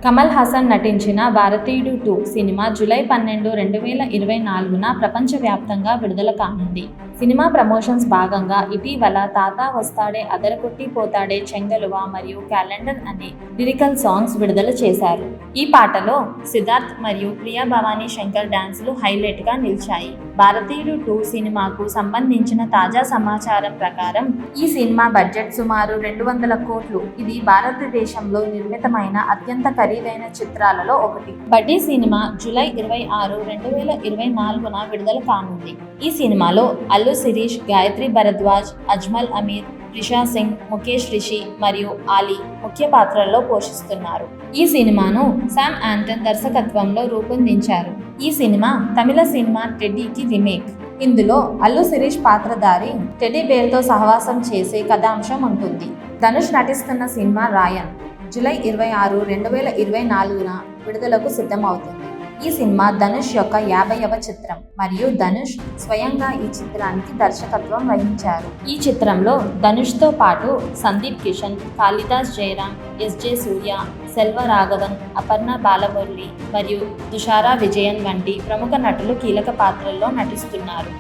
కమల్ హాసన్ నటించిన భారతీయుడు 2 cinema July 12, 2024న ప్రపంచవ్యాప్తంగా విడుదల కానుంది. సినిమా ప్రమోషన్స్ భాగంగా ఇటీవల తాతా వస్తాడే, అదరగొట్టి పోతాడే, చెంగలువ మరియు క్యాలెండర్ అనే లిరికల్ సాంగ్స్ విడుదల చేశారు. ఈ పాటలో సిద్ధార్థ్ మరియు ప్రియా భవానీ శంకర్ డాన్సులు హైలైట్ గా నిలిచాయి. భారతీయుడు 2 సినిమాకు సంబంధించిన తాజా సమాచారం ప్రకారం ఈ సినిమా బడ్జెట్ సుమారు 200 కోట్లు. ఇది భారతదేశంలో నిర్మితమైన అత్యంత ఖరీదైన చిత్రాలలో ఒకటి. బడ్డీ సినిమా జూలై 26, 2024న విడుదల కానుంది. ఈ సినిమాలో అల్లు శిరీష్, గాయత్రి భరద్వాజ్, అజ్మల్ అమీర్, రిషా సింగ్, ముఖేష్ రిషి మరియు ఆలీ ముఖ్య పాత్రల్లో పోషిస్తున్నారు. ఈ సినిమాను శామ్ ఆంటన్ దర్శకత్వంలో రూపొందించారు. ఈ సినిమా తమిళ సినిమా టెడ్డీకి రీమేక్. ఇందులో అల్లు శిరీష్ పాత్రధారి టెడ్డీ బేర్తో సహవాసం చేసే కథాంశం ఉంటుంది. ధనుష్ నటిస్తున్న సినిమా రాయన్ జూలై 26, 2024న విడుదలకు సిద్ధమవుతుంది. ఈ సినిమా ధనుష్ యొక్క 50వ చిత్రం మరియు ధనుష్ స్వయంగా ఈ చిత్రానికి దర్శకత్వం వహించారు. ఈ చిత్రంలో ధనుష్తో పాటు సందీప్ కిషన్, కాళిదాస్ జయరాం, ఎస్జే సూర్య, సెల్వ రాఘవన్, అపర్ణ బాలమురళి మరియు తుషారా విజయన్ వంటి ప్రముఖ నటులు కీలక పాత్రల్లో నటిస్తున్నారు.